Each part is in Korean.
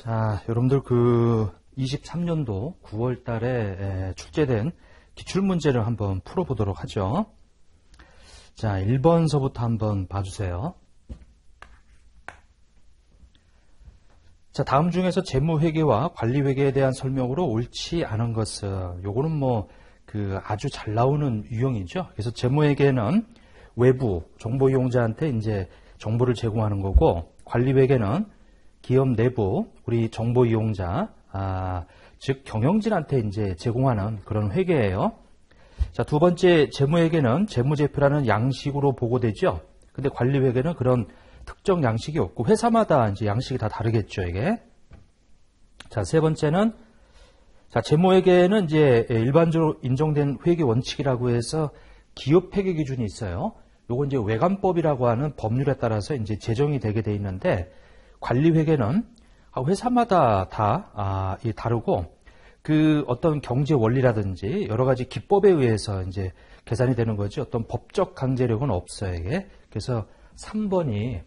자, 여러분들 23년도 9월 달에 출제된 기출문제를 한번 풀어보도록 하죠. 자, 1번서부터 한번 봐주세요. 자, 다음 중에서 재무회계와 관리회계에 대한 설명으로 옳지 않은 것은, 요거는 아주 잘 나오는 유형이죠. 그래서 재무회계는 외부 정보 이용자한테 이제 정보를 제공하는 거고, 관리회계는 기업 내부 우리 정보 이용자, 즉 경영진한테 이제 제공하는 그런 회계예요. 자, 두 번째 재무회계는 재무제표라는 양식으로 보고되죠. 근데 관리회계는 그런 특정 양식이 없고 회사마다 이제 양식이 다 다르겠죠, 이게. 자, 세 번째는 재무회계는 이제 일반적으로 인정된 회계 원칙이라고 해서 기업 회계 기준이 있어요. 요건 이제 외관법이라고 하는 법률에 따라서 이제 제정이 되게 돼 있는데, 관리회계는 회사마다 다 다르고 그 어떤 경제 원리라든지 여러 가지 기법에 의해서 이제 계산이 되는 거지 어떤 법적 강제력은 없어요, 이게. 그래서 3번이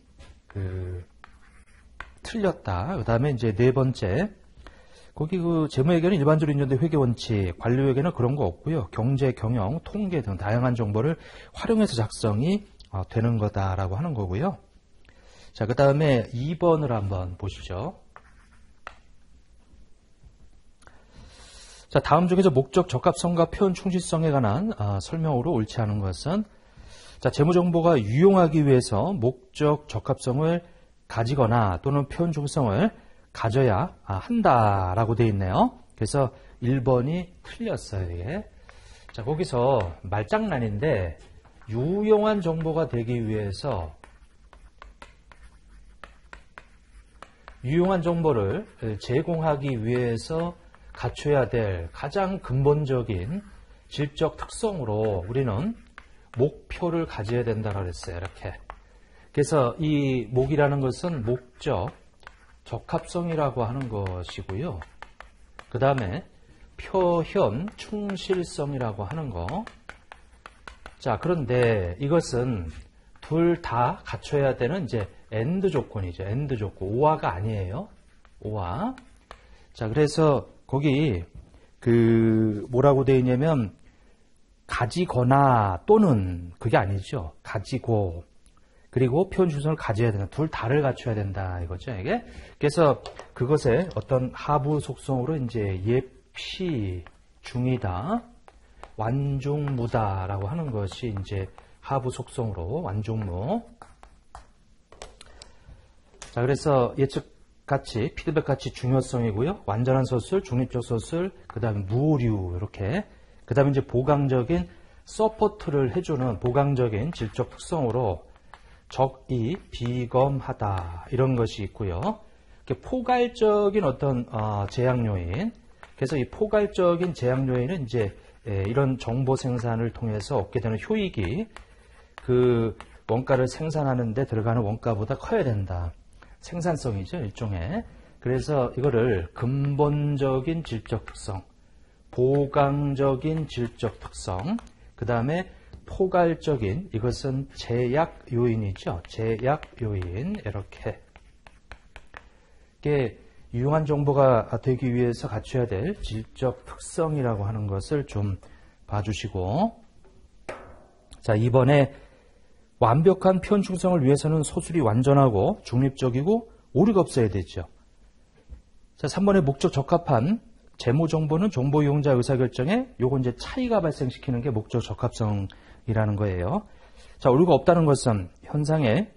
틀렸다. 그다음에 이제 네 번째, 거기 재무회계는 일반적으로 인정된 회계 원칙, 관리회계는 그런 거 없고요. 경제, 경영, 통계 등 다양한 정보를 활용해서 작성이 되는 거다라고 하는 거고요. 자, 그 다음에 2번을 한번 보시죠. 자, 다음 중에서 목적 적합성과 표현 충실성에 관한 설명으로 옳지 않은 것은, 자, 재무정보가 유용하기 위해서 목적 적합성을 가지거나 또는 표현 충실성을 가져야 한다라고 되어 있네요. 그래서 1번이 틀렸어요, 이게. 자, 거기서 말장난인데, 유용한 정보가 되기 위해서 유용한 정보를 제공하기 위해서 갖춰야 될 가장 근본적인 질적 특성으로 우리는 목표를 가져야 된다고 그랬어요. 이렇게. 그래서 이 목이라는 것은 목적, 적합성이라고 하는 것이고요. 그 다음에 표현, 충실성이라고 하는 거. 자, 그런데 이것은 둘 다 갖춰야 되는 이제 엔드 조건이죠. 엔드 조건. 오화가 아니에요. 오화. 자, 그래서 거기 뭐라고 되어 있냐면 가지거나 또는 그게 아니죠. 가지고 그리고 표현 충실성을 가져야 된다. 둘 다를 갖춰야 된다 이거죠, 이게. 그래서 그것의 어떤 하부 속성으로 이제 예피 중이다, 완중무다라고 하는 것이 이제 하부 속성으로 완중무. 자, 그래서 예측같이 피드백같이 중요성이고요. 완전한 서술, 중립적 서술, 그 다음에 무오류 이렇게. 그 다음에 이제 보강적인 서포트를 해주는 보강적인 질적 특성으로 적이 비검하다 이런 것이 있고요. 포괄적인 어떤 제약 요인. 그래서 이 포괄적인 제약 요인은 이제 이런 정보 생산을 통해서 얻게 되는 효익이 그 원가를 생산하는 데 들어가는 원가보다 커야 된다. 생산성이죠, 일종의. 그래서 이거를 근본적인 질적 특성, 보강적인 질적 특성, 그 다음에 포괄적인, 이것은 제약 요인이죠. 제약 요인, 이렇게. 이게 유용한 정보가 되기 위해서 갖춰야 될 질적 특성이라고 하는 것을 좀 봐주시고. 자, 이번에 완벽한 표현 충성을 위해서는 소술이 완전하고 중립적이고 오류가 없어야 되죠. 자, 3번에 목적 적합한 재무 정보는 정보 이용자 의사결정에 요거 이제 차이가 발생시키는 게 목적 적합성이라는 거예요. 자, 오류가 없다는 것은 현상의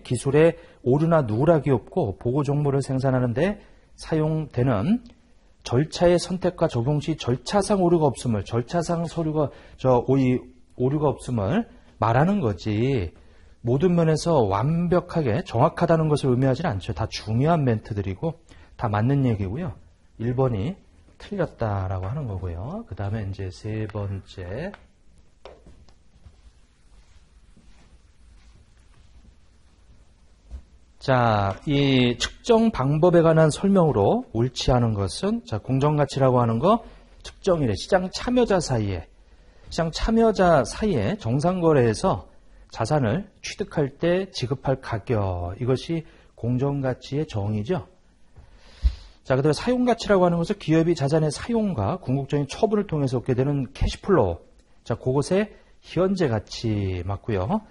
기술에 오류나 누락이 없고 보고 정보를 생산하는데 사용되는 절차의 선택과 적용 시 절차상 오류가 없음을, 절차상 오류가 없음을 말하는 거지, 모든 면에서 완벽하게 정확하다는 것을 의미하지는 않죠. 다 중요한 멘트들이고 다 맞는 얘기고요. 1번이 틀렸다라고 하는 거고요. 그 다음에 이제 세 번째. 자, 이 측정 방법에 관한 설명으로 옳지 않은 것은, 자, 공정가치라고 하는 거 측정일에 시장 참여자 사이에 정상거래에서 자산을 취득할 때 지급할 가격, 이것이 공정가치의 정의죠. 자, 그다음에 사용가치라고 하는 것은 기업이 자산의 사용과 궁극적인 처분을 통해서 얻게 되는 캐시플로우. 자, 그것의 현재 가치 맞고요.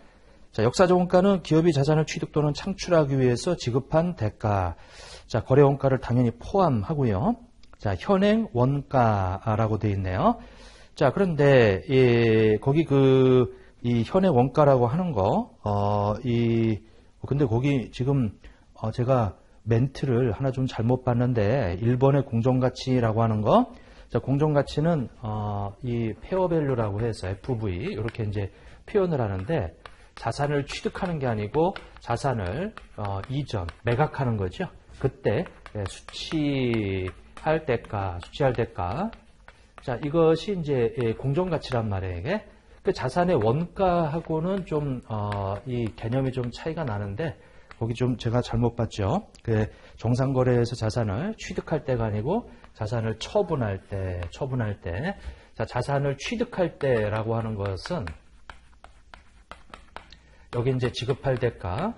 자, 역사적 원가는 기업이 자산을 취득 또는 창출하기 위해서 지급한 대가. 자, 거래 원가를 당연히 포함하고요. 자, 현행 원가라고 되어 있네요. 자, 그런데 거기 이 현행 원가라고 하는 거, 근데 거기 지금 제가 멘트를 하나 좀 잘못 봤는데 1번의 공정가치라고 하는 거, 자, 공정가치는 이 페어밸류라고 해서 FV 이렇게 이제 표현을 하는데 자산을 취득하는 게 아니고 자산을 이전 매각하는 거죠. 그때 수취할 대가. 자, 이것이 이제 공정가치란 말이에요. 이게 그 자산의 원가하고는 좀 이 개념이 좀 차이가 나는데 거기 좀 제가 잘못 봤죠. 그 정상거래에서 자산을 취득할 때가 아니고 자산을 처분할 때. 자, 자산을 취득할 때라고 하는 것은 여기 이제 지급할 대가.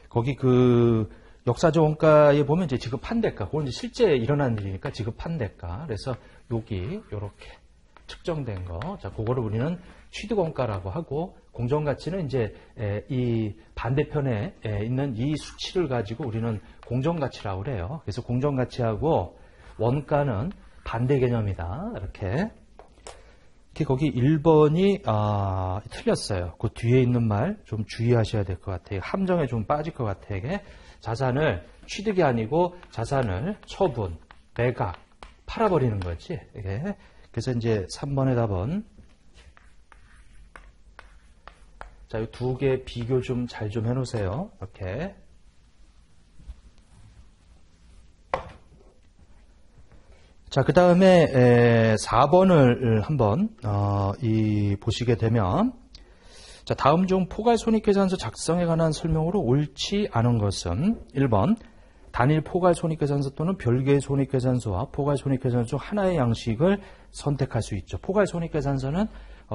거기 역사적 원가에 보면 이제 지급한 대가. 그건 이제 실제 일어난 일이니까 지급한 대가. 그래서 여기 요렇게 측정된 거. 자, 그거를 우리는 취득원가라고 하고 공정가치는 이제 이 반대편에 있는 이 수치를 가지고 우리는 공정가치라고 그래요. 그래서 공정가치하고 원가는 반대 개념이다. 이렇게 거기 1번이 틀렸어요. 그 뒤에 있는 말 좀 주의하셔야 될 것 같아요. 함정에 좀 빠질 것 같아요. 이게 자산을 취득이 아니고 자산을 처분, 매각, 팔아버리는 거지. 이게. 그래서 이제 3번의 답은 자, 이 두 개 비교 좀 잘 좀 해놓으세요. 이렇게. 자, 그 다음에 4번을 한번 보시게 되면 자, 다음 중 포괄손익계산서 작성에 관한 설명으로 옳지 않은 것은 1번 단일 포괄손익계산서 또는 별개의 손익계산서와 포괄손익계산서 중 하나의 양식을 선택할 수 있죠. 포괄손익계산서는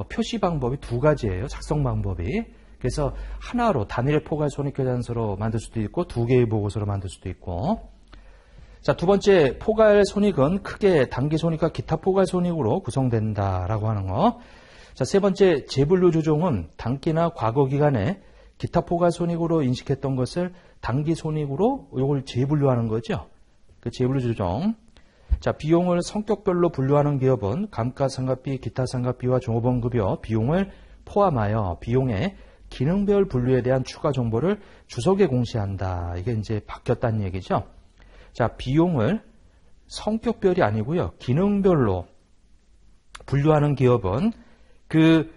표시 방법이 두 가지예요. 작성 방법이. 그래서 하나로 단일의 포괄손익계산서로 만들 수도 있고 두 개의 보고서로 만들 수도 있고. 자, 두 번째 포괄손익은 크게 단기손익과 기타 포괄손익으로 구성된다라고 하는 거. 자, 세 번째 재분류 조정은 단기나 과거 기간에 기타 포괄손익으로 인식했던 것을 단기손익으로 이걸 재분류하는 거죠. 그 재분류 조정. 자, 비용을 성격별로 분류하는 기업은 감가상각비, 기타상각비와 종업원급여 비용을 포함하여 비용의 기능별 분류에 대한 추가 정보를 주석에 공시한다. 이게 이제 바뀌었다는 얘기죠. 자, 비용을 성격별이 아니고요. 기능별로 분류하는 기업은 그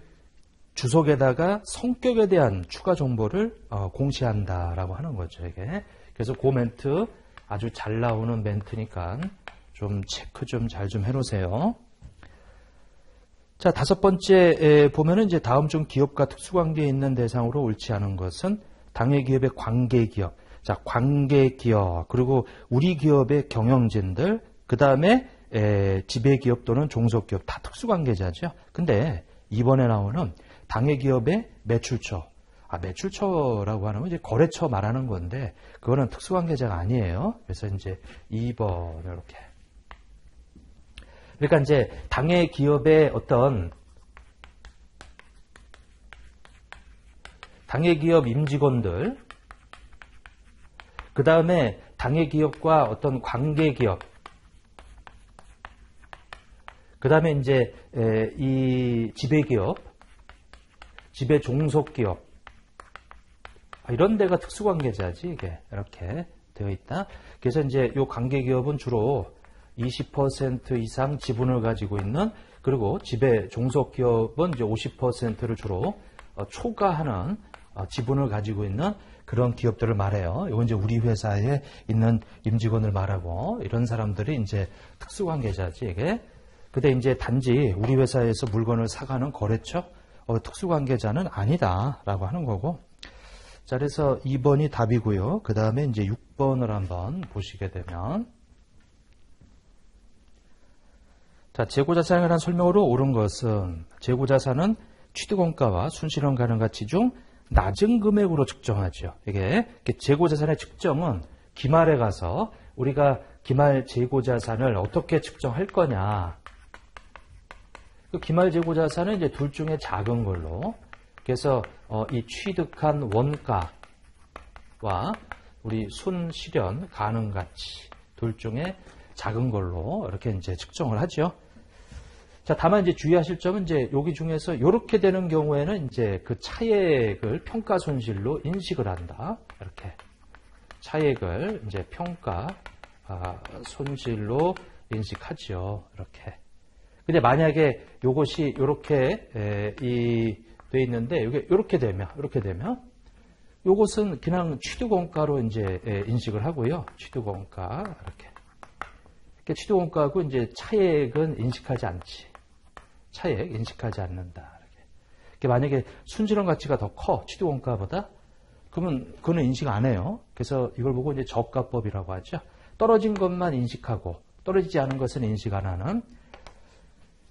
주석에다가 성격에 대한 추가 정보를 공시한다라고 하는 거죠. 이게. 그래서 그 멘트 아주 잘 나오는 멘트니까 좀 체크 좀 잘 좀 해놓으세요. 자, 다섯 번째 보면은 이제 다음 중 기업과 특수관계에 있는 대상으로 옳지 않은 것은 당해 기업의 관계기업. 자, 관계기업 그리고 우리 기업의 경영진들 그 다음에 지배기업 또는 종속기업 다 특수관계자죠. 근데 이번에 나오는 당해기업의 매출처. 매출처라고 하는 건 이제 거래처 말하는 건데, 그거는 특수관계자가 아니에요. 그래서 이제 2번, 이렇게. 그러니까 이제 당해기업의 어떤, 당해기업 임직원들, 그 다음에 당해기업과 어떤 관계기업, 그 다음에 이제 이 지배기업, 지배 종속기업 이런 데가 특수관계자지 이게 이렇게 되어 있다. 그래서 이제 이 관계기업은 주로 20% 이상 지분을 가지고 있는 그리고 지배 종속기업은 이제 50%를 주로 초과하는 지분을 가지고 있는 그런 기업들을 말해요. 이건 이제 우리 회사에 있는 임직원을 말하고 이런 사람들이 이제 특수관계자지 이게. 근데 이제 단지 우리 회사에서 물건을 사가는 거래처 특수관계자는 아니다라고 하는 거고. 자, 그래서 2번이 답이고요. 그 다음에 이제 6번을 한번 보시게 되면 자, 재고자산에 관한 설명으로 옳은 것은 재고자산은 취득원가와 순실현 가능 가치 중 낮은 금액으로 측정하죠. 이게 재고자산의 측정은 기말에 가서 우리가 기말 재고자산을 어떻게 측정할 거냐. 그 기말 재고자산은 이제 둘 중에 작은 걸로. 그래서 이 취득한 원가와 우리 순실현 가능가치 둘 중에 작은 걸로 이렇게 이제 측정을 하죠. 자, 다만 이제 주의하실 점은 이제 여기 중에서 이렇게 되는 경우에는 이제 그 차액을 평가 손실로 인식을 한다. 이렇게 차액을 이제 평가 손실로 인식하죠. 이렇게. 근데 만약에 요것이 이렇게 돼 있는데 이게 이렇게 되면 요것은 그냥 취득원가로 이제 인식을 하고요. 취득원가 이렇게. 취득원가하고 이제 차액은 인식하지 않지. 차액 인식하지 않는다. 이렇게. 만약에 순실현 가치가 더 커 취득원가보다 그러면 그거는 인식 안 해요. 그래서 이걸 보고 이제 저가법이라고 하죠. 떨어진 것만 인식하고 떨어지지 않은 것은 인식 안 하는.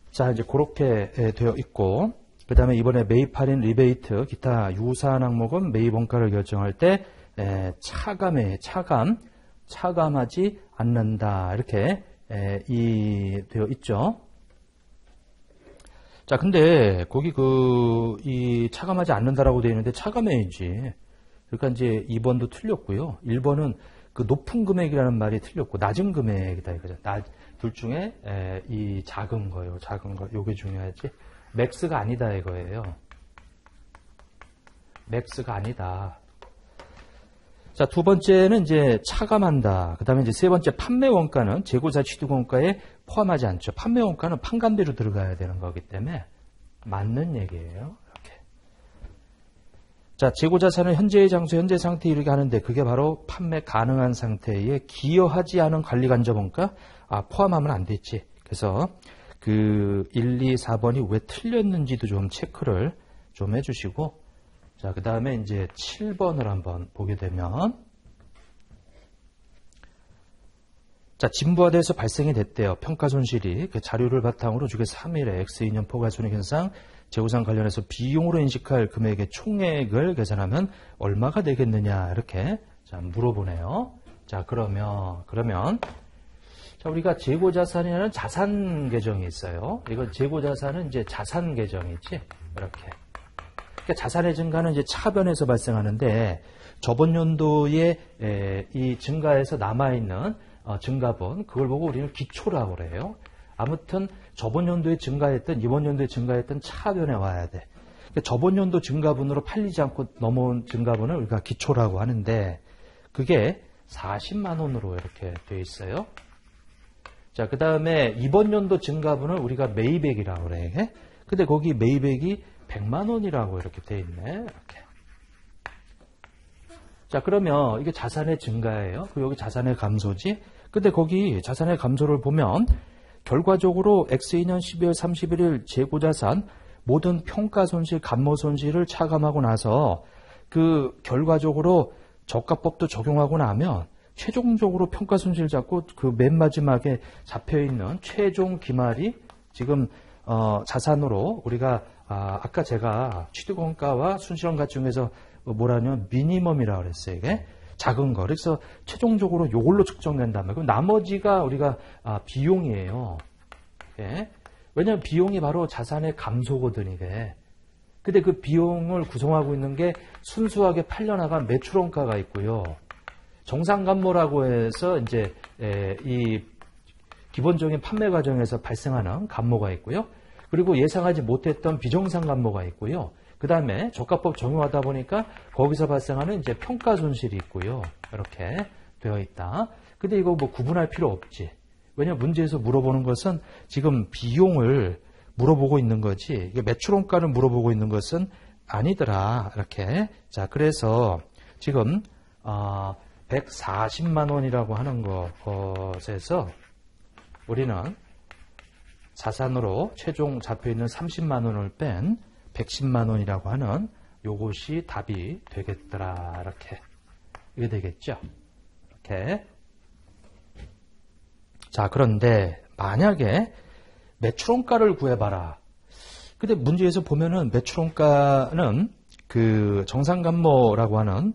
자, 이제 그렇게 되어 있고, 그 다음에 이번에 매입 할인 리베이트 기타 유사한 항목은 매입 원가를 결정할 때 차감하지 않는다. 이렇게 되어 있죠. 자, 근데 거기 이 차감하지 않는다라고 되어 있는데 차감해야지. 그러니까 이제 2번도 틀렸고요. 1번은 그 높은 금액이라는 말이 틀렸고 낮은 금액이다 이거죠. 둘 중에 이 작은 거요. 작은 거. 요게 중요하지. 맥스가 아니다 이거예요. 맥스가 아니다. 자, 두 번째는 이제 차감한다. 그 다음에 이제 세 번째 판매 원가는 재고자 취득 원가에 포함하지 않죠. 판매 원가는 판관비로 들어가야 되는 거기 때문에 맞는 얘기예요. 이렇게. 자, 재고자산은 현재의 장소, 현재 상태에 이르게 하는데 그게 바로 판매 가능한 상태에 기여하지 않은 관리간접 원가 포함하면 안 되지. 그래서 그 1, 2, 4번이 왜 틀렸는지도 좀 체크를 좀 해주시고, 자, 그 다음에 이제 7번을 한번 보게 되면, 자, 진부화돼서 발생이 됐대요. 평가 손실이 그 자료를 바탕으로 주계 3일에 X2년 포괄손익 현상 재고상 관련해서 비용으로 인식할 금액의 총액을 계산하면 얼마가 되겠느냐 이렇게 자, 물어보네요. 자, 그러면 자, 우리가 재고자산이라는 자산 계정이 있어요. 이건 재고자산은 이제 자산 계정이지. 이렇게. 그러니까 자산의 증가는 이제 차변에서 발생하는데 저번 연도에 이 증가에서 남아있는 증가분, 그걸 보고 우리는 기초라고 그래요. 아무튼 저번 연도에 증가했던, 이번 연도에 증가했던 차변에 와야 돼. 그러니까 저번 연도 증가분으로 팔리지 않고 넘어온 증가분을 우리가 기초라고 하는데 그게 40만 원으로 이렇게 돼 있어요. 자, 그 다음에 이번 연도 증가분을 우리가 매입액이라고 그래. 근데 거기 매입액이 100만 원이라고 이렇게 돼 있네. 이렇게. 자, 그러면 이게 자산의 증가예요. 그리고 여기 자산의 감소지. 근데 거기 자산의 감소를 보면 결과적으로 X2년 12월 31일 재고자산 모든 평가 손실, 감모 손실을 차감하고 나서 그 결과적으로 저가법도 적용하고 나면 최종적으로 평가 손실 잡고 그 맨 마지막에 잡혀있는 최종 기말이 지금 자산으로 우리가 아까 제가 취득원가와 순실현 가치 중에서 뭐라냐면 미니멈이라고 그랬어요. 이게 작은 거. 그래서 최종적으로 이걸로 측정된다면 그럼 나머지가 우리가 비용이에요. 이게. 왜냐하면 비용이 바로 자산의 감소거든 이게. 근데 그 비용을 구성하고 있는 게 순수하게 팔려나간 매출원가가 있고요. 정상감모라고 해서 이제 이 기본적인 판매 과정에서 발생하는 감모가 있고요. 그리고 예상하지 못했던 비정상감모가 있고요. 그 다음에 저가법 적용하다 보니까 거기서 발생하는 이제 평가 손실이 있고요. 이렇게 되어 있다. 근데 이거 뭐 구분할 필요 없지. 왜냐면 문제에서 물어보는 것은 지금 비용을 물어보고 있는 거지. 이게 매출원가를 물어보고 있는 것은 아니더라. 이렇게. 자, 그래서 지금 140만 원이라고 하는 것에서 우리는 자산으로 최종 잡혀있는 30만 원을 뺀 110만 원이라고 하는 요것이 답이 되겠더라. 이렇게. 이게 되겠죠. 이렇게. 자, 그런데 만약에 매출원가를 구해봐라. 근데 문제에서 보면은 매출원가는 그 정상감모라고 하는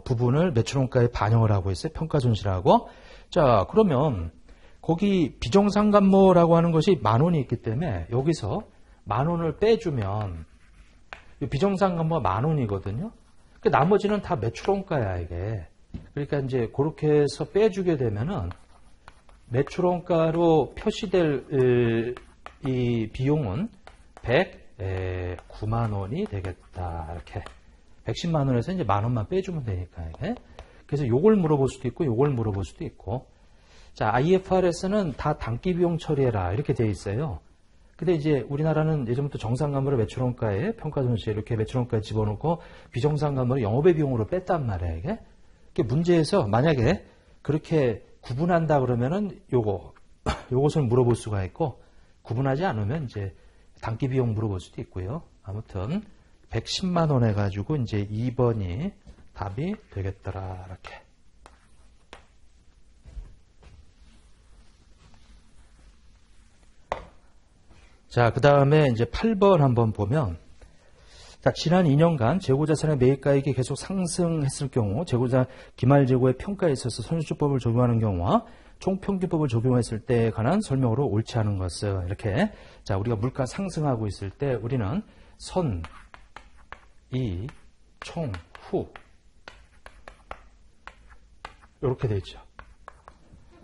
부분을 매출원가에 반영을 하고 있어요. 평가손실하고. 자, 그러면 거기 비정상감모라고 하는 것이 10,000원이 있기 때문에 여기서 10,000원을 빼주면 비정상감모가 10,000원이거든요. 그 나머지는 다 매출원가야 이게. 그러니까 이제 그렇게 해서 빼주게 되면은 매출원가로 표시될 이 비용은 109만 원이 되겠다. 이렇게 110만 원에서 이제 10,000원만 빼주면 되니까 이게. 그래서 요걸 물어볼 수도 있고 요걸 물어볼 수도 있고. 자, IFRS는 다 단기 비용 처리해라 이렇게 돼 있어요. 근데 이제 우리나라는 예전부터 정상감모를 매출원가에 평가손실 이렇게 매출원가에 집어넣고 비정상감모를 영업의 비용으로 뺐단 말이에요. 이게. 문제에서 만약에 그렇게 구분한다 그러면은 요것을 물어볼 수가 있고 구분하지 않으면 이제 단기 비용 물어볼 수도 있고요. 아무튼 110만 원 해가지고 이제 2번이 답이 되겠더라 이렇게. 자, 그 다음에 이제 8번 한번 보면, 자, 지난 2년간 재고자산의 매입가액이 계속 상승했을 경우, 재고자 기말 재고의 평가에 있어서 손해주법을 적용하는 경우와 총평균법을 적용했을 때에 관한 설명으로 옳지 않은 것은 이렇게. 자, 우리가 물가 상승하고 있을 때 우리는 선, 이, 총, 후 이렇게 되어 있죠.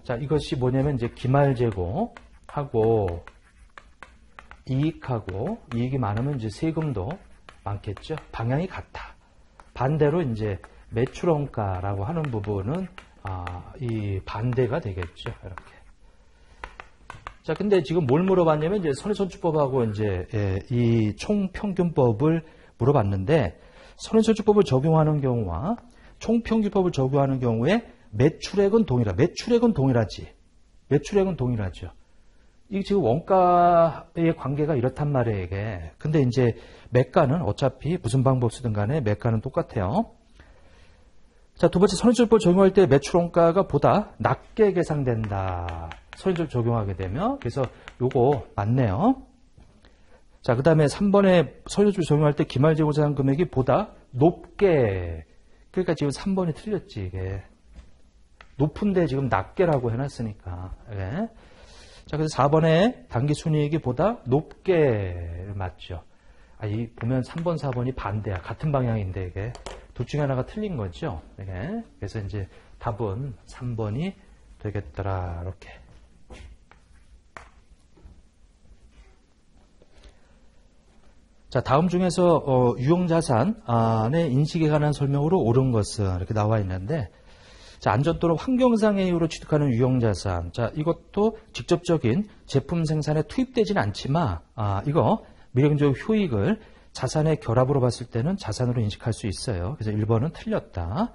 자, 이것이 뭐냐면 이제 기말 재고하고 이익이 많으면 이제 세금도 많겠죠. 방향이 같다. 반대로 이제 매출원가라고 하는 부분은 이 반대가 되겠죠. 이렇게. 자, 근데 지금 뭘 물어봤냐면 이제 손해손주법하고 이제 이 총평균법을 물어봤는데 손해손주법을 적용하는 경우와 총평균법을 적용하는 경우에 매출액은 동일하지. 매출액은 동일하죠. 이게 지금 원가의 관계가 이렇단 말이에요, 이게. 근데 이제 매가는 어차피 무슨 방법 쓰든 간에 매가는 똑같아요. 자, 두 번째 손해주법 적용할 때 매출원가가 보다 낮게 계산된다. 손해주법 적용하게 되면. 그래서 요거 맞네요. 자, 그 다음에 3번에 손해주법 적용할 때 기말재고자산 금액이 보다 높게. 그러니까 지금 3번이 틀렸지, 이게. 높은데 지금 낮게라고 해놨으니까. 네. 자, 그래서 4번에 당기순이익이 보다 높게 맞죠. 이 보면 3번, 4번이 반대야. 같은 방향인데 이게 둘 중에 하나가 틀린 거죠. 네. 그래서 이제 답은 3번이 되겠더라. 이렇게. 자, 다음 중에서 유형자산의 인식에 관한 설명으로 옳은 것은 이렇게 나와 있는데, 자, 안전도로 환경상의 이유로 취득하는 유형자산. 자, 이것도 직접적인 제품 생산에 투입되지는 않지만, 이거 미래경제적 효익을 자산의 결합으로 봤을 때는 자산으로 인식할 수 있어요. 그래서 1번은 틀렸다.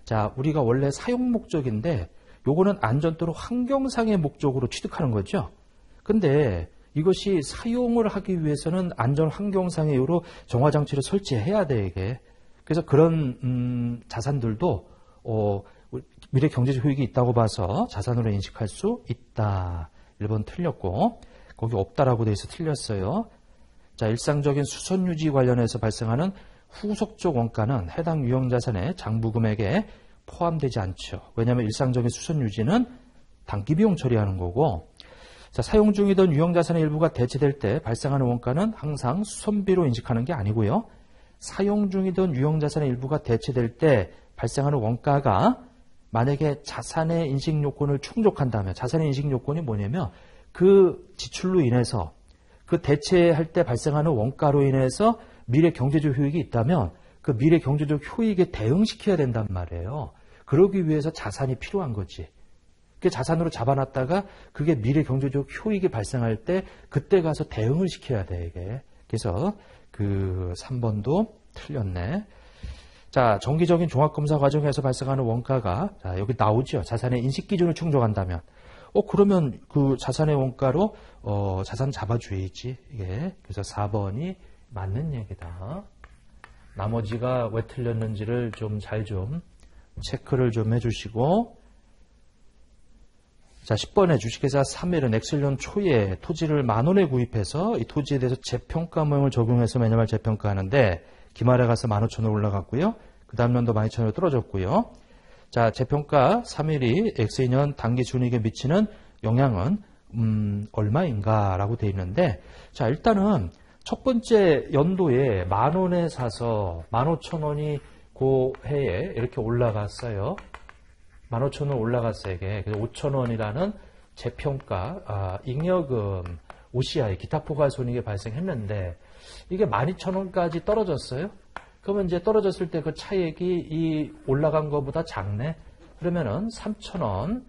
자, 우리가 원래 사용 목적인데, 요거는 안전도로 환경상의 목적으로 취득하는 거죠. 근데 이것이 사용을 하기 위해서는 안전 환경상의 이유로 정화장치를 설치해야 돼, 이게. 그래서 그런, 자산들도, 미래 경제적 효익이 있다고 봐서 자산으로 인식할 수 있다. 1번 틀렸고, 거기 없다라고 돼 있어 틀렸어요. 자, 일상적인 수선 유지 관련해서 발생하는 후속적 원가는 해당 유형자산의 장부금액에 포함되지 않죠. 왜냐하면 일상적인 수선 유지는 단기 비용 처리하는 거고, 자, 사용 중이던 유형자산의 일부가 대체될 때 발생하는 원가는 항상 수선비로 인식하는 게 아니고요. 사용 중이던 유형자산의 일부가 대체될 때 발생하는 원가가 만약에 자산의 인식 요건을 충족한다면, 자산의 인식 요건이 뭐냐면 그 지출로 인해서 그 대체할 때 발생하는 원가로 인해서 미래 경제적 효익이 있다면 그 미래 경제적 효익에 대응시켜야 된단 말이에요. 그러기 위해서 자산이 필요한 거지. 그 자산으로 잡아놨다가 그게 미래 경제적 효익이 발생할 때 그때 가서 대응을 시켜야 돼, 이게. 그래서 그 3번도 틀렸네. 자, 정기적인 종합검사 과정에서 발생하는 원가가, 자, 여기 나오죠. 자산의 인식 기준을 충족한다면. 그러면 그 자산의 원가로, 자산 잡아줘야지, 이게. 그래서 4번이 맞는 얘기다. 나머지가 왜 틀렸는지를 좀 잘 좀 체크를 좀 해주시고. 자, 10번에 주식회사 3일은 엑셀년 초에 토지를 10,000원에 구입해서 이 토지에 대해서 재평가 모형을 적용해서 매년말 재평가하는데 기말에 가서 15,000원 올라갔고요. 그 다음 연도 12,000원으로 떨어졌고요. 자, 재평가 3일이 X인년 단기 순이익에 미치는 영향은 얼마인가라고 되어 있는데, 자, 일단은 첫 번째 연도에 10,000원에 사서 15,000원이 그 해에 이렇게 올라갔어요. 15,000원 올라갔어요, 이게. 그래서 5,000원이라는 재평가, 잉여금, OCI, 기타 포괄손익이 발생했는데, 이게 12,000원까지 떨어졌어요. 그러면 이제 떨어졌을 때 그 차액이 이 올라간 것보다 작네? 그러면은 3,000원.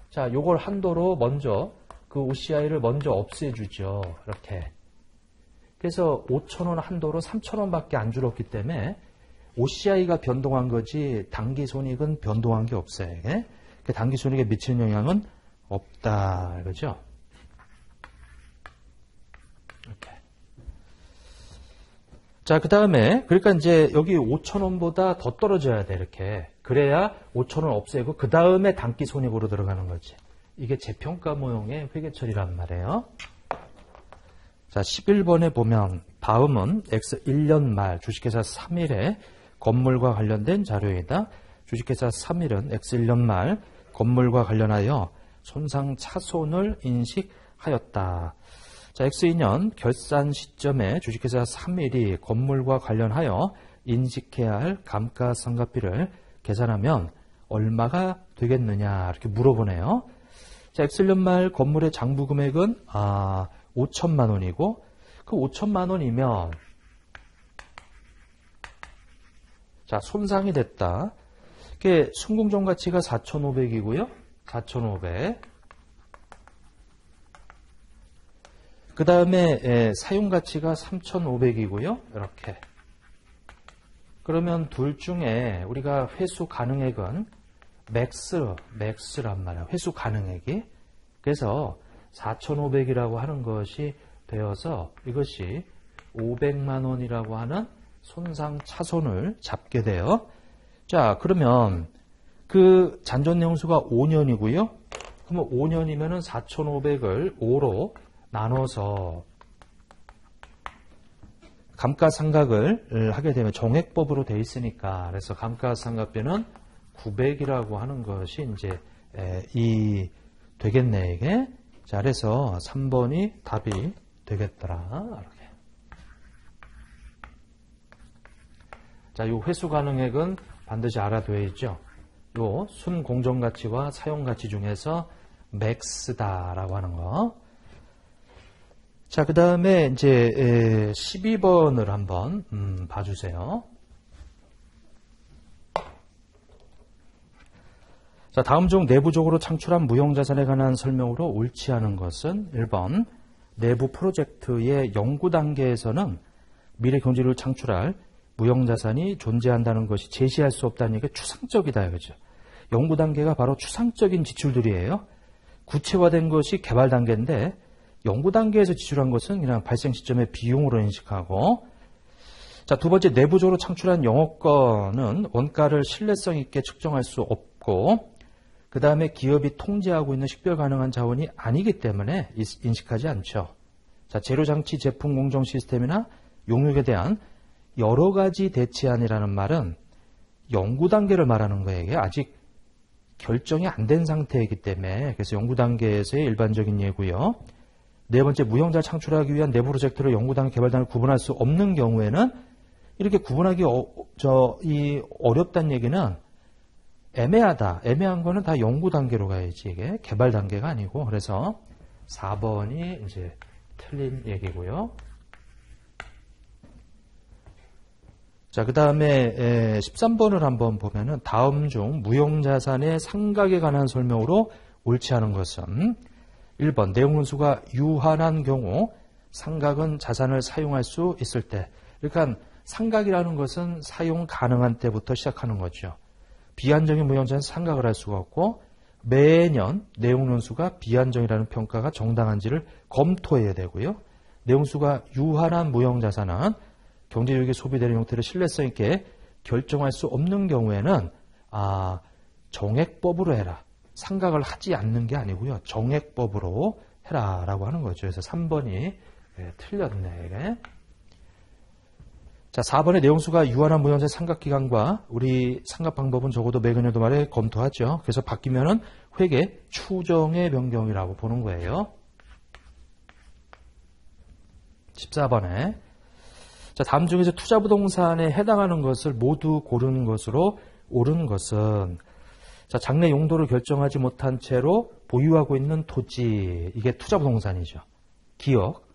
자, 요걸 한도로 먼저, 그 OCI를 먼저 없애주죠. 이렇게. 그래서 5,000원 한도로 3,000원밖에 안 줄었기 때문에, OCI가 변동한 거지 단기 손익은 변동한 게 없어요. 이게. 단기 손익에 미치는 영향은 없다 이거죠. 이렇게. 자, 그 다음에 그러니까 이제 여기 5,000원보다 더 떨어져야 돼 이렇게. 그래야 5,000원 없애고 그 다음에 단기 손익으로 들어가는 거지. 이게 재평가 모형의 회계처리란 말이에요. 자, 11번에 보면 다음은 X 1년 말 주식회사 3일에 건물과 관련된 자료이다. 주식회사 3일은 X 1년 말 건물과 관련하여 손상 차손을 인식하였다. 자, X 2년 결산 시점에 주식회사 3일이 건물과 관련하여 인식해야 할 감가상각비를 계산하면 얼마가 되겠느냐 이렇게 물어보네요. 자, X 1년 말 건물의 장부 금액은 5천만 원이고 그 5천만 원이면 자, 손상이 됐다. 이게 순공정 가치가 4,500이고요. 4,500. 그 다음에 사용 가치가 3,500이고요. 이렇게. 그러면 둘 중에 우리가 회수 가능액은 맥스란 말이야. 회수 가능액이. 그래서 4,500이라고 하는 것이 되어서 이것이 500만 원이라고 하는 손상 차손을 잡게 돼요. 자, 그러면 그 잔존내용수가 5년이고요. 그러면 5년이면은 4,500을 5로 나눠서 감가상각을 하게 되면 종액법으로 되어 있으니까 그래서 감가상각비는 900이라고 하는 것이 이제 되겠네 이게. 자, 그래서 3번이 답이 되겠더라. 이렇게. 자, 요 회수 가능액은 반드시 알아둬야죠. 요 순공정가치와 사용가치 중에서 맥스다라고 하는 거. 자, 그 다음에 이제 12번을 한번 봐주세요. 자, 다음 중 내부적으로 창출한 무형자산에 관한 설명으로 옳지 않은 것은 1번 내부 프로젝트의 연구 단계에서는 미래 경제를 창출할 무형자산이 존재한다는 것이 제시할 수 없다는 얘기가 추상적이다. 그죠? 연구 단계가 바로 추상적인 지출들이에요. 구체화된 것이 개발 단계인데 연구 단계에서 지출한 것은 그냥 발생 시점의 비용으로 인식하고, 자, 두 번째 내부적으로 창출한 영업권은 원가를 신뢰성 있게 측정할 수 없고, 그 다음에 기업이 통제하고 있는 식별 가능한 자원이 아니기 때문에 인식하지 않죠. 자, 재료장치 제품 공정 시스템이나 용역에 대한 여러 가지 대치안이라는 말은 연구 단계를 말하는 거예요. 이게 아직 결정이 안 된 상태이기 때문에 그래서 연구 단계에서의 일반적인 예고요. 네 번째, 무형자를 창출하기 위한 내부 프로젝트를 연구 단계, 개발 단계를 구분할 수 없는 경우에는 이렇게 구분하기 어렵다는 얘기는 애매하다. 애매한 거는 다 연구 단계로 가야지 이게 개발 단계가 아니고 그래서 4번이 이제 틀린 얘기고요. 자, 그 다음에 13번을 한번 보면은 다음 중 무형자산의 상각에 관한 설명으로 옳지 않은 것은 1번 내용문수가 유한한 경우 상각은 자산을 사용할 수 있을 때. 그러니까 상각이라는 것은 사용 가능한 때부터 시작하는 거죠. 비한정인 무형자산은 상각을 할 수가 없고 매년 내용론수가 비한정이라는 평가가 정당한지를 검토해야 되고요. 내용수가 유한한 무형자산은 경제유익이 소비되는 형태를 신뢰성 있게 결정할 수 없는 경우에는 정액법으로 해라. 상각을 하지 않는 게 아니고요. 정액법으로 해라라고 하는 거죠. 그래서 3번이 틀렸네. 이게. 자, 4번의 내용수가 유한한 무형자 삼각기간과 우리 삼각 방법은 적어도 매근여도 말에 검토하죠. 그래서 바뀌면은 회계 추정의 변경이라고 보는 거예요. 14번에 자, 다음 중에서 투자부동산에 해당하는 것을 모두 고르는 것으로 옳은 것은 자, 장래 용도를 결정하지 못한 채로 보유하고 있는 토지, 이게 투자부동산이죠. 기억.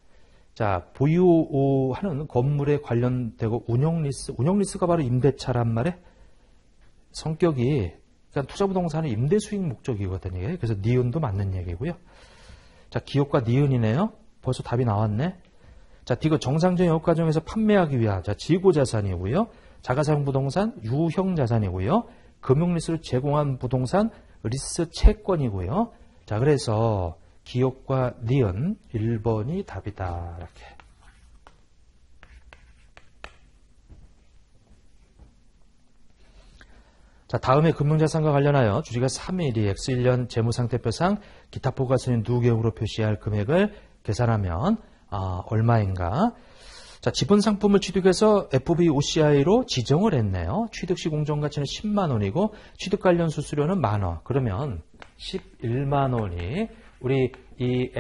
자, 보유하는 건물에 관련되고 운영리스가 바로 임대차란 말에 성격이, 그러니까 투자부동산은 임대수익 목적이거든요. 그래서 니은도 맞는 얘기고요. 자, 기업과 니은이네요. 벌써 답이 나왔네. 자, D가 정상적인 영업 과정에서 판매하기 위한 자, 지고자산이고요. 자가사용부동산 유형자산이고요. 금융리스를 제공한 부동산 리스 채권이고요. 자, 그래서 기업과 니은 1번이 답이다. 이렇게. 자, 다음에 금융자산과 관련하여 주제가 3일이 X1년 재무상태표상 기타 포괄손익 누계형으로 표시할 금액을 계산하면 얼마인가? 자, 지분 상품을 취득해서 FVOCI로 지정을 했네요. 취득 시 공정가치는 10만 원이고 취득 관련 수수료는 만 원. 그러면 11만 원이 우리 이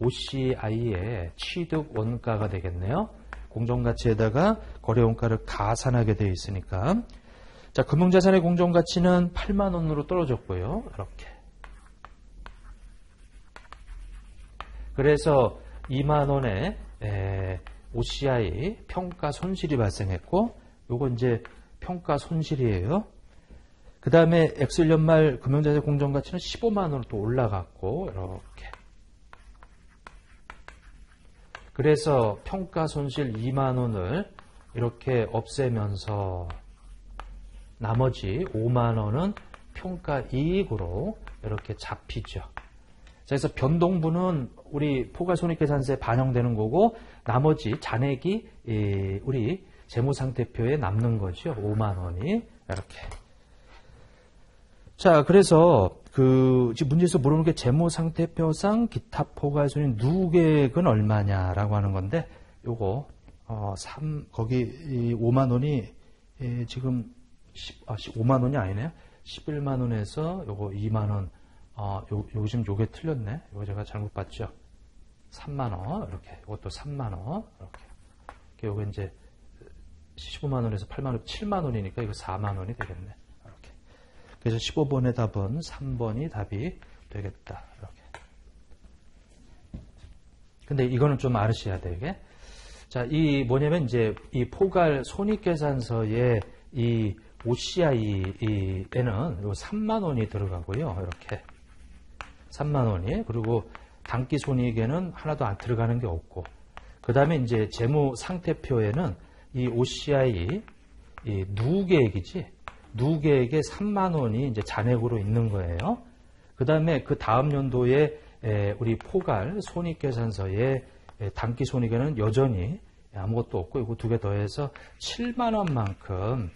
FVOCI의 취득 원가가 되겠네요. 공정가치에다가 거래원가를 가산하게 되어 있으니까. 자, 금융자산의 공정가치는 8만 원으로 떨어졌고요. 이렇게. 그래서 2만 원의 OCI 평가 손실이 발생했고, 요거 이제 평가 손실이에요. 그 다음에 X1년 말 금융자산 공정가치는 15만 원으로 또 올라갔고, 이렇게. 그래서 평가 손실 2만 원을 이렇게 없애면서 나머지 5만 원은 평가 이익으로 이렇게 잡히죠. 그래서 변동분은 우리 포괄손익계산서에 반영되는 거고 나머지 잔액이 우리 재무상태표에 남는 거죠. 5만 원이 이렇게. 자, 그래서 지금 문제에서 물어보는 게 재무상태표상 기타 포괄손익 누계액은 얼마냐라고 하는 건데 요거 거기 5만 원이 지금 5만 원이 아니네요. 11만 원에서 요거 2만 원. 요즘 요게 틀렸네. 이거 제가 잘못 봤죠. 3만 원. 이렇게. 이것도 3만 원. 이렇게. 요거 이제 15만 원에서 8만 원, 7만 원이니까 이거 4만 원이 되겠네. 이렇게. 그래서 15번의 답은 3번이 답이 되겠다. 이렇게. 근데 이거는 좀 알으셔야 돼, 이게. 자, 이 뭐냐면 이제 이 포괄 손익계산서에 이 OCI에는 요 3만 원이 들어가고요. 이렇게. 3만 원이. 그리고 단기손익에는 하나도 안 들어가는 게 없고. 그 다음에 이제 재무상태표에는 이 OCI, 이 누계액이지. 누계액에 3만 원이 이제 잔액으로 있는 거예요. 그 다음에 그 다음 연도에 우리 포괄 손익계산서에 단기손익에는 여전히 아무것도 없고, 이거 두 개 더해서 7만 원만큼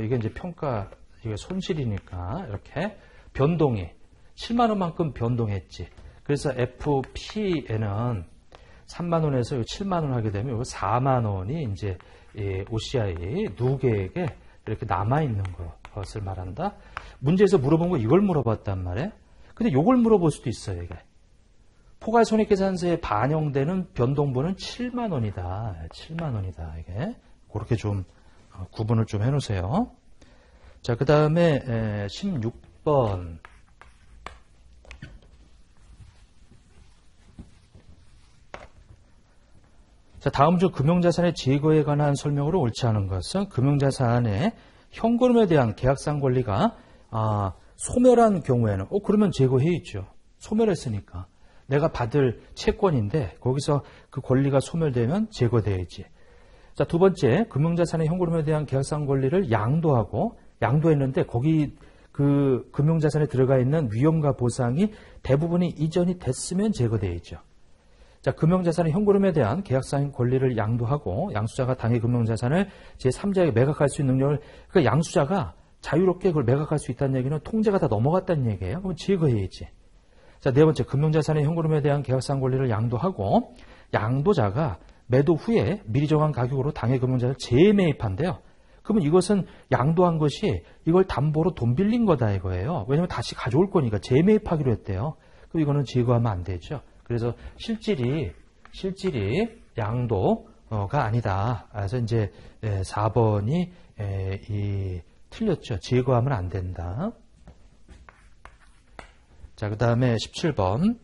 이게 이제 평가, 이게 손실이니까 이렇게 변동이 7만 원만큼 변동했지. 그래서 FP에는 3만 원에서 7만 원 하게 되면 이거 4만 원이 이제 OCI 누계액에 이렇게 남아 있는 것을 말한다. 문제에서 물어본 거 이걸 물어봤단 말이에요. 근데 이걸 물어볼 수도 있어요, 이게. 포괄손익계산서에 반영되는 변동분은 7만 원이다. 7만 원이다, 이게. 그렇게 좀 구분을 좀 해놓으세요. 자, 그 다음에 16번. 자, 다음 중 금융자산의 제거에 관한 설명으로 옳지 않은 것은 금융자산의 현금에 대한 계약상 권리가 소멸한 경우에는 그러면 제거해 있죠. 소멸했으니까. 내가 받을 채권인데 거기서 그 권리가 소멸되면 제거돼야지. 자, 두 번째, 금융자산의 현금에 대한 계약상 권리를 양도했는데 거기 그 금융자산에 들어가 있는 위험과 보상이 대부분이 이전이 됐으면 제거돼야죠. 자, 금융자산의 현금에 대한 계약상 권리를 양도하고 양수자가 당해 금융자산을 제3자에게 매각할 수 있는 능력을, 그러니까 양수자가 자유롭게 그걸 매각할 수 있다는 얘기는 통제가 다 넘어갔다는 얘기예요. 그럼 제거해야지. 자, 네 번째, 금융자산의 현금에 대한 계약상 권리를 양도하고 양도자가 매도 후에 미리 정한 가격으로 당해 금융자산을 재매입한대요. 그러면 이것은 양도한 것이 이걸 담보로 돈 빌린 거다 이거예요. 왜냐하면 다시 가져올 거니까 재매입하기로 했대요. 그럼 이거는 제거하면 안 되죠. 그래서 실질이 양도가 아니다. 그래서 이제 4번이 틀렸죠. 제거하면 안 된다. 자, 그 다음에 17번.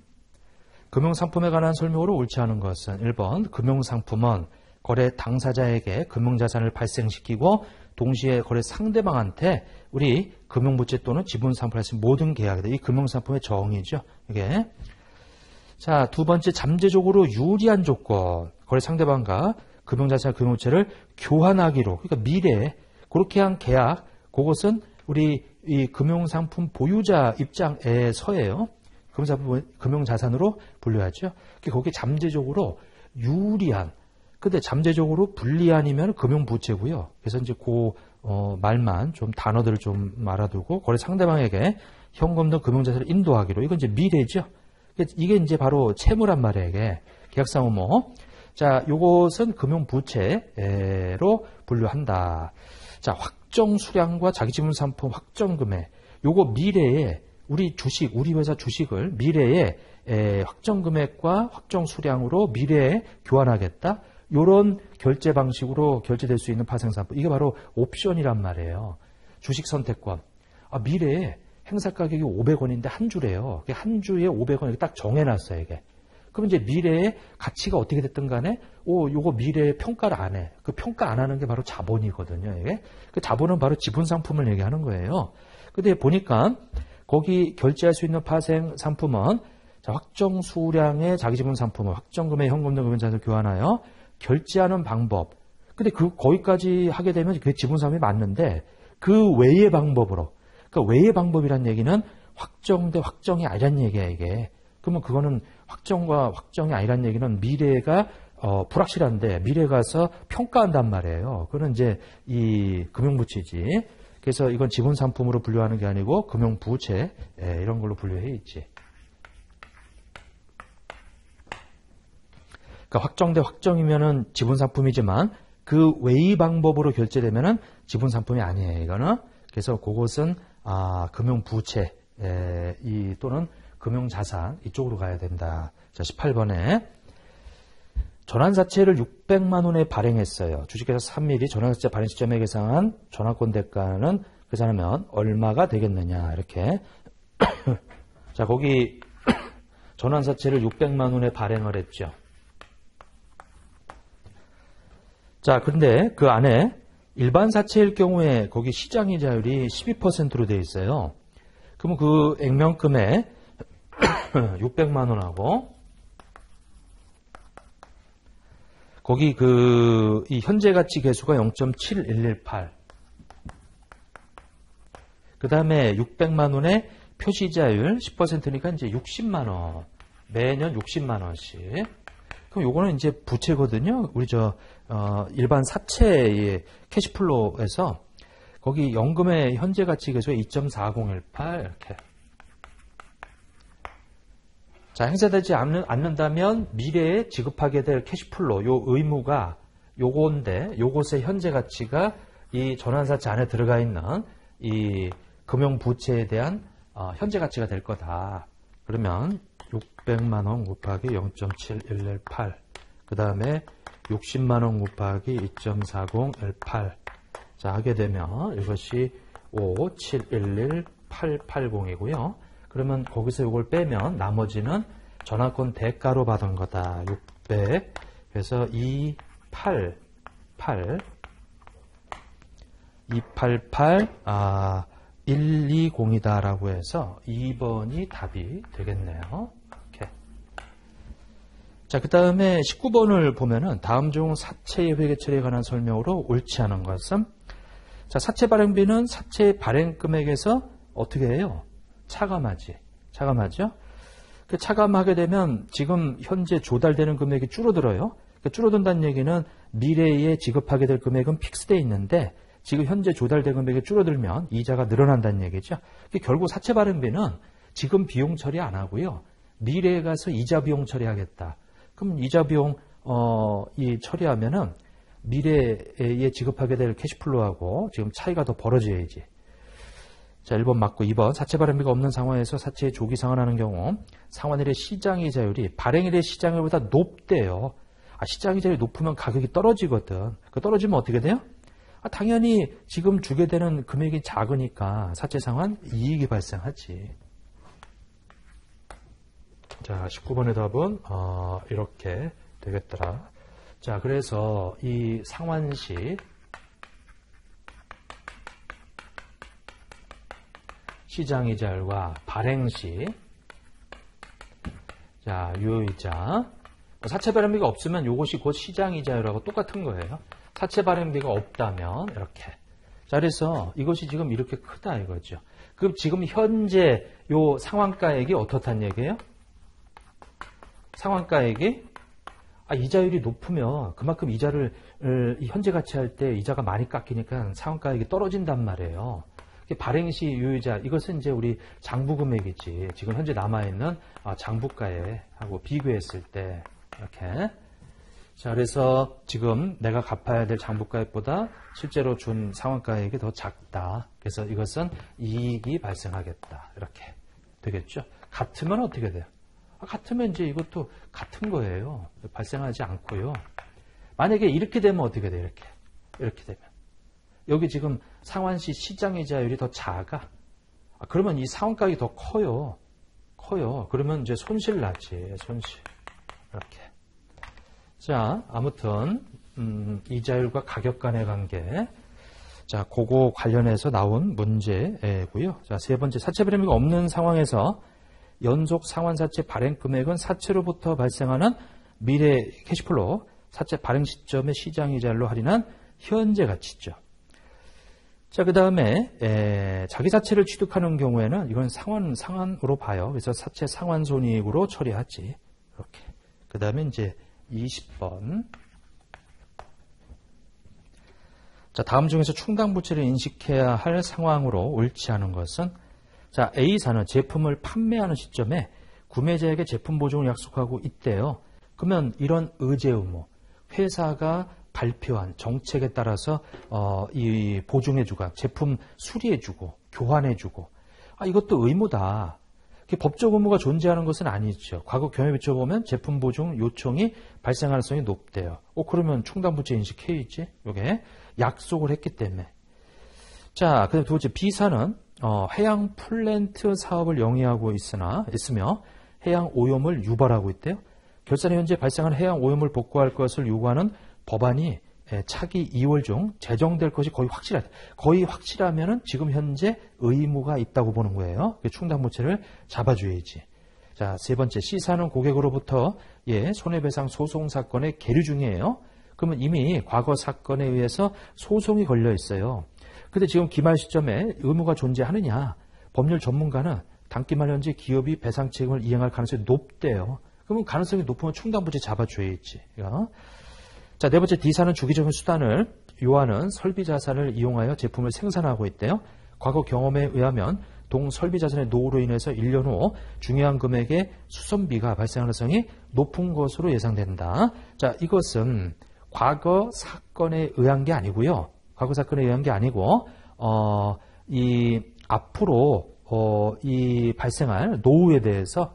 금융상품에 관한 설명으로 옳지 않은 것은 1번 금융상품은 거래 당사자에게 금융자산을 발생시키고 동시에 거래 상대방한테 우리 금융부채 또는 지분상품을 할 수 있는 모든 계약이다. 이 금융상품의 정의죠. 이게. 자, 두 번째 잠재적으로 유리한 조건. 거래 상대방과 금융자산, 금융부채를 교환하기로. 그러니까 미래에 그렇게 한 계약, 그것은 우리 이 금융상품 보유자 입장에 서예요. 금융자산으로 분류하죠. 거기에 잠재적으로 유리한, 근데 잠재적으로 불리한이면 금융부채고요. 그래서 이제 말만 좀 단어들을 좀 알아두고 거래 상대방에게 현금 등 금융자산을 인도하기로. 이건 이제 미래죠. 이게 이제 바로 채무란 말이에요. 이게 계약상의모. 자, 요것은 금융부채로 분류한다. 자, 확정 수량과 자기지분 상품 확정 금액. 요거 미래에 우리 회사 주식을 미래에 확정 금액과 확정 수량으로 미래에 교환하겠다. 요런 결제 방식으로 결제될 수 있는 파생상품. 이게 바로 옵션이란 말이에요. 주식 선택권. 미래에 행사 가격이 500원인데 한 주래요. 한 주에 500원 딱 정해놨어요, 이게. 그럼 이제 미래의 가치가 어떻게 됐든 간에, 요거 미래의 평가를 안 해. 그 평가 안 하는 게 바로 자본이거든요, 이게. 그 자본은 바로 지분 상품을 얘기하는 거예요. 근데 보니까, 거기 결제할 수 있는 파생 상품은, 자, 확정 수량의 자기 지분 상품을 확정금의 현금 등 금융자산을 교환하여 결제하는 방법. 근데 거기까지 하게 되면 그게 지분 상품이 맞는데, 그 외의 방법으로. 그러니까 외의 방법이란 얘기는 확정 대 확정이 아니란 얘기야, 이게. 그러면 그거는 확정과 확정이 아니란 얘기는 미래가 불확실한데 미래 가서 평가한단 말이에요. 그거는 이제 이 금융부채지. 그래서 이건 지분 상품으로 분류하는 게 아니고 금융부채 이런 걸로 분류해 있지. 그러니까 확정 대 확정이면은 지분 상품이지만 그 외의 방법으로 결제되면은 지분 상품이 아니에요. 이거는. 그래서 그것은 금융부채 또는 금융자산 이쪽으로 가야 된다. 자, 18번에 전환사채를 600만 원에 발행했어요. 주식회사 3mm 전환사채 발행 시점에 계상한 전환권 대가는 계산하면 얼마가 되겠느냐 이렇게. 자, 거기 전환사채를 600만 원에 발행을 했죠. 자, 근데 그 안에 일반 사채일 경우에 거기 시장이자율이 12%로 되어 있어요. 그러면 그 액면금에 600만 원하고 거기 이 현재 가치 계수가 0.7118. 그 다음에 600만 원의 표시자율 10%니까 이제 60만 원. 매년 60만 원씩. 그럼 요거는 이제 부채거든요. 우리 일반 사채의 캐시플로우에서 거기 연금의 현재 가치 계수에 2.4018 이렇게. 자, 행사되지 않는다면 미래에 지급하게 될 캐시플로 요 의무가 요건데 요것의 현재 가치가 이 전환사채 안에 들어가 있는 이 금융부채에 대한 현재 가치가 될 거다. 그러면 600만 원 곱하기 0.7118 그 다음에 60만 원 곱하기 2.4018 자, 하게 되면 이것이 5711880이고요. 그러면 거기서 이걸 빼면 나머지는 전환권 대가로 받은 거다. 600. 그래서 120이다라고 해서 2번이 답이 되겠네요. 이렇게. 자, 그 다음에 19번을 보면은 다음 중 사채의 회계 처리에 관한 설명으로 옳지 않은 것은 자, 사채 발행비는 사채 발행 금액에서 어떻게 해요? 차감하죠? 그 차감하게 되면 지금 현재 조달되는 금액이 줄어들어요. 그러니까 줄어든다는 얘기는 미래에 지급하게 될 금액은 픽스되어 있는데 지금 현재 조달된 금액이 줄어들면 이자가 늘어난다는 얘기죠. 결국 사채 발행비는 지금 비용 처리 안 하고요. 미래에 가서 이자 비용 처리하겠다. 그럼 이자 비용 이 처리하면은 미래에 지급하게 될 캐시플로우하고 지금 차이가 더 벌어져야지. 자, 1번 맞고 2번 사채 발행비가 없는 상황에서 사채의 조기 상환하는 경우 상환일의 시장이자율이 발행일의 시장일보다 높대요. 시장이자율이 높으면 가격이 떨어지거든. 떨어지면 어떻게 돼요? 당연히 지금 주게 되는 금액이 작으니까 사채 상환 이익이 발생하지. 자, 19번의 답은 이렇게 되겠더라. 자, 그래서 이 상환시 시장이자율과 발행시 자, 유효이자 사채 발행비가 없으면 이것이 곧 시장이자율하고 똑같은 거예요. 사채 발행비가 없다면 이렇게. 자, 그래서 이것이 지금 이렇게 크다 이거죠. 그럼 지금 현재 요 상환가액이 어떻단 얘기예요? 상환가액이 이자율이 높으면 그만큼 이자를 현재 가치 할 때 이자가 많이 깎이니까 상환가액이 떨어진단 말이에요. 발행시 유효이자 이것은 이제 우리 장부 금액이지. 지금 현재 남아있는 장부가액하고 비교했을 때 이렇게. 자, 그래서 지금 내가 갚아야 될 장부가액보다 실제로 준 상환가액이 더 작다. 그래서 이것은 이익이 발생하겠다. 이렇게 되겠죠. 같으면 어떻게 돼요? 같으면 이제 이것도 같은 거예요. 발생하지 않고요. 만약에 이렇게 되면 어떻게 돼요? 이렇게 되면. 여기 지금 상환시 시장이자율이 더 작아. 그러면 이 상환가액이 더 커요. 그러면 이제 손실 나지. 손실. 이렇게. 자, 아무튼 이자율과 가격 간의 관계. 자, 그거 관련해서 나온 문제고요. 자, 세 번째 사채 발행비가 없는 상황에서 연속 상환사채 발행 금액은 사채로부터 발생하는 미래 캐시플로우, 사채 발행 시점의 시장이자율로 할인한 현재 가치죠. 자, 그 다음에 자기 사채를 취득하는 경우에는 이건 상환으로 봐요. 그래서 사채 상환 손익으로 처리하지. 이렇게. 그 다음에 이제 20번. 자, 다음 중에서 충당 부채를 인식해야 할 상황으로 옳지 않은 것은 자, A사는 제품을 판매하는 시점에 구매자에게 제품 보증을 약속하고 있대요. 그러면 이런 의제 의무, 회사가 발표한 정책에 따라서 이 보증해주고 제품 수리해주고 교환해주고 이것도 의무다. 법적 의무가 존재하는 것은 아니죠. 과거 경험에 비춰보면 제품 보증 요청이 발생 가능성이 높대요. 그러면 충당부채 인식해야지. 이게 약속을 했기 때문에. 자, 그다음 두 번째 B사는 해양 플랜트 사업을 영위하고 있으며 해양 오염을 유발하고 있대요. 결산에 현재 발생한 해양 오염을 복구할 것을 요구하는 법안이 차기 2월 중 제정될 것이 거의 확실하다. 거의 확실하면은 지금 현재 의무가 있다고 보는 거예요. 충당부채를 잡아줘야지. 자, 세 번째 C사는 고객으로부터 손해배상 소송 사건에 계류 중이에요. 그러면 이미 과거 사건에 의해서 소송이 걸려 있어요. 근데 지금 기말 시점에 의무가 존재하느냐? 법률 전문가는 단기말 현재 기업이 배상 책임을 이행할 가능성이 높대요. 그러면 가능성이 높으면 충당부채 잡아줘야지. 자, 네 번째 D사는 주기적인 수단을 요하는 설비 자산을 이용하여 제품을 생산하고 있대요. 과거 경험에 의하면 동 설비 자산의 노후로 인해서 1년 후 중요한 금액의 수선비가 발생할 가능성이 높은 것으로 예상된다. 자, 이것은 과거 사건에 의한 게 아니고요. 과거 사건에 의한 게 아니고 이 앞으로 이 발생할 노후에 대해서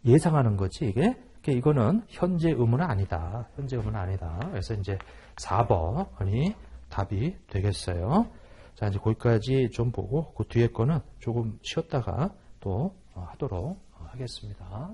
예상하는 거지 이게. 이거는 현재 의무는 아니다. 현재 의무는 아니다. 그래서 이제 4번이 답이 되겠어요. 자, 이제 거기까지 좀 보고 그 뒤에 거는 조금 쉬었다가 또 하도록 하겠습니다.